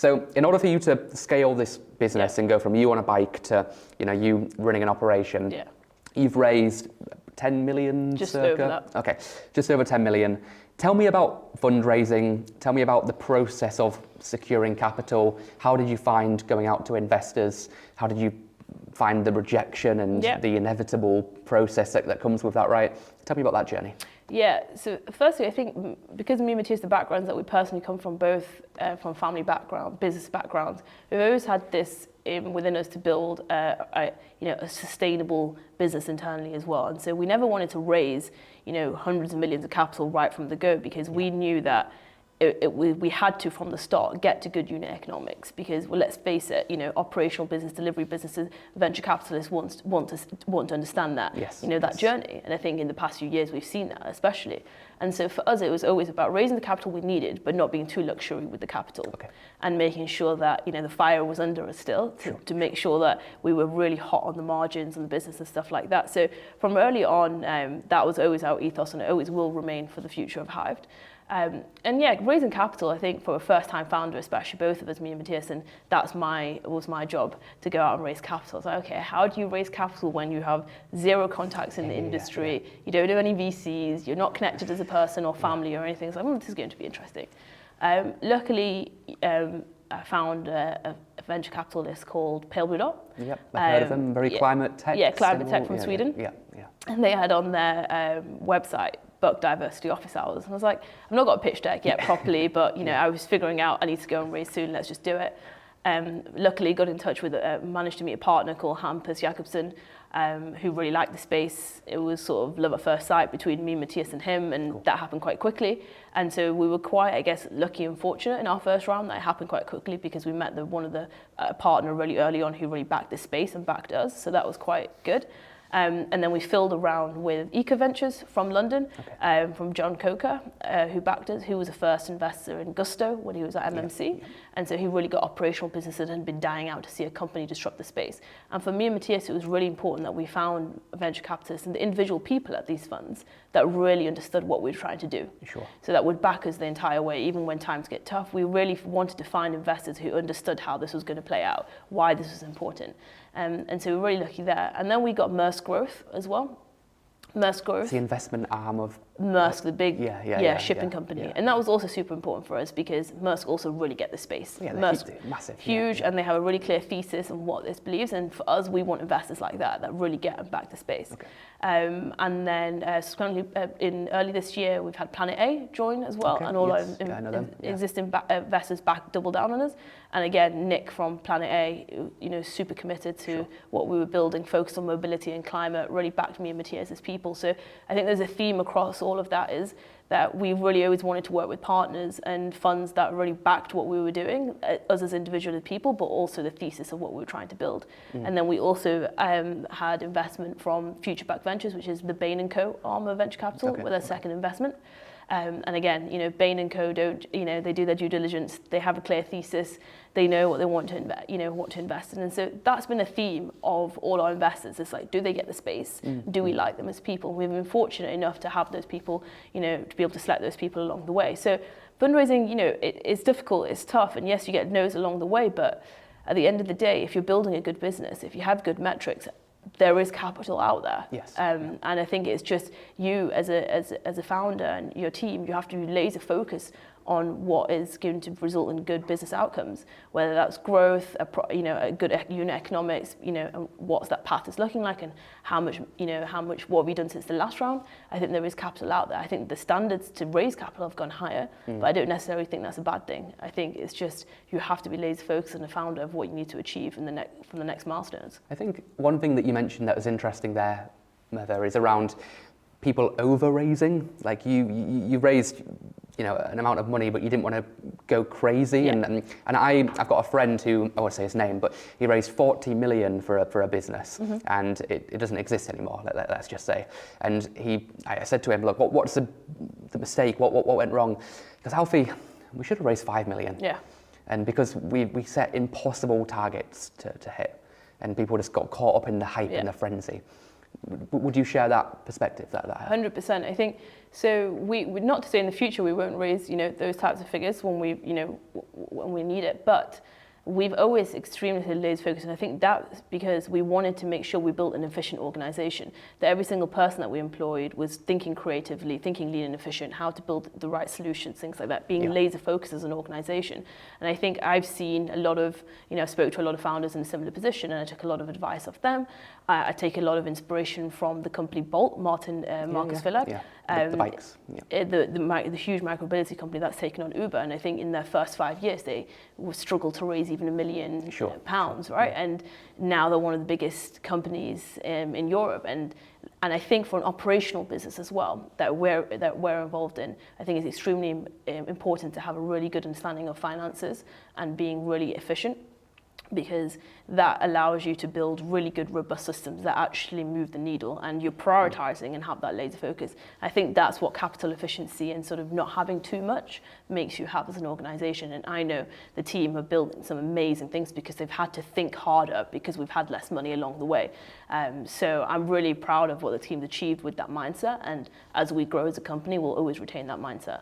So in order for you to scale this business and go from you on a bike to, you running an operation, you've raised 10 million just circa? Over that. Okay, just over 10 million. Tell me about fundraising. Tell me about the process of securing capital. How did you find going out to investors? How did you find the rejection and the inevitable process that comes with that, right? Tell me about that journey. Yeah, so firstly, I think because me and Matthias, the backgrounds that we personally come from, both from family background, business backgrounds, we've always had this within us to build a sustainable business internally as well. And so we never wanted to raise, hundreds of millions of capital right from the go, because we knew that we had to, from the start, get to good unit economics, because, well, let's face it, operational business, delivery businesses, venture capitalists want to understand that, that journey. And I think in the past few years, we've seen that, especially. And so for us, it was always about raising the capital we needed, but not being too luxury with the capital, and making sure that, the fire was under us still, to make sure that we were really hot on the margins and the business and stuff like that. So from early on, that was always our ethos, and it always will remain for the future of Hived. Raising capital, I think for a first-time founder, especially both of us, me and Matthias, and was my job to go out and raise capital. It's like, okay, how do you raise capital when you have zero contacts in the industry, you don't know any VCs, you're not connected as a person or family or anything? It's like, this is going to be interesting. Luckily, I found a venture capitalist called Pale Blue Dot. Yep, I've heard of them, very climate tech. Yeah, climate tech from Sweden. Yeah. And they had on their website, book diversity office hours. And I was like, I've not got a pitch deck yet properly, but I was figuring out I need to go and raise soon, let's just do it. Luckily got in touch with, managed to meet a partner called Hampus Jakobsen, who really liked the space. It was sort of love at first sight between me, Matthias and him, and that happened quite quickly. And so we were quite, I guess, lucky and fortunate in our first round that it happened quite quickly, because we met one of the partner really early on who really backed this space and backed us. So that was quite good. And then we filled a round with Eco Ventures from London, from John Coker, who backed us, who was a first investor in Gusto when he was at MMC. And so he really got operational businesses and had been dying out to see a company disrupt the space. And for me and Matthias, it was really important that we found venture capitalists and the individual people at these funds that really understood what we were trying to do. Sure. So that would back us the entire way, even when times get tough. We really wanted to find investors who understood how this was going to play out, why this was important. And so we're really lucky there. And then we got Maersk Growth as well. Maersk Growth. It's the investment arm of Maersk, the big shipping company. Yeah. And that was also super important for us, because Maersk also really get the space. Yeah, Maersk, massive. Huge, and they have a really clear thesis on what this believes. And for us, we want investors like that really get and back the space. And then subsequently, in early this year, we've had Planet A join as well, and all our existing investors double down on us. And again, Nick from Planet A, super committed to what we were building, focused on mobility and climate, really backed me and Matthias as people. So I think there's a theme across all of that, is that we really always wanted to work with partners and funds that really backed what we were doing, us as individual people, but also the thesis of what we were trying to build. And then we also had investment from Future Back Ventures, which is the Bain & Co. arm of venture capital, with their second investment. And again, Bain & Co. don't, they do their due diligence, they have a clear thesis, they know what they want to invest in. And so that's been a theme of all our investors. It's like, do they get the space? Do we like them as people? We've been fortunate enough to have those people, to be able to select those people along the way. So fundraising, it's difficult, it's tough, and yes, you get no's along the way, but at the end of the day, if you're building a good business, if you have good metrics, there is capital out there. Yes. And I think it's just you as a founder and your team, you have to be laser focused on what is going to result in good business outcomes, whether that's growth, a good unit economics, and what's that path is looking like, and how much, what have we done since the last round. I think there is capital out there. I think the standards to raise capital have gone higher, but I don't necessarily think that's a bad thing. I think it's just, you have to be laser focused on a founder of what you need to achieve from the next milestones. I think one thing that you mentioned that was interesting there, Murvah, is around people over-raising. Like you raised, an amount of money, but you didn't want to go crazy. Yeah. And I've got a friend who, I won't say his name, but he raised 40 million for a business, and it doesn't exist anymore, let's just say. And I said to him, look, what's the mistake? What went wrong? Because Alfie, we should have raised 5 million. Yeah. And because we set impossible targets to hit, and people just got caught up in the hype and the frenzy. Would you share that perspective? That 100%. I think so. We not to say in the future we won't raise those types of figures when we need it, but we've always extremely laser focused, and I think that's because we wanted to make sure we built an efficient organization, that every single person that we employed was thinking creatively, thinking lean and efficient, how to build the right solutions, things like that, being laser focused as an organization. And I think I've seen a lot of, I spoke to a lot of founders in a similar position, and I took a lot of advice off them. I take a lot of inspiration from the company Bolt, Marcus Villard. The bikes. The huge micromobility company that's taken on Uber, and I think in their first 5 years they struggled to raise even £1 million pounds, right? Yeah. And now they're one of the biggest companies in Europe, and I think for an operational business as well that we're involved in, I think it's extremely important to have a really good understanding of finances and being really efficient, because that allows you to build really good, robust systems that actually move the needle, and you're prioritizing and have that laser focus. I think that's what capital efficiency and sort of not having too much makes you have as an organization. And I know the team have built some amazing things because they've had to think harder because we've had less money along the way. So I'm really proud of what the team's achieved with that mindset. And as we grow as a company, we'll always retain that mindset.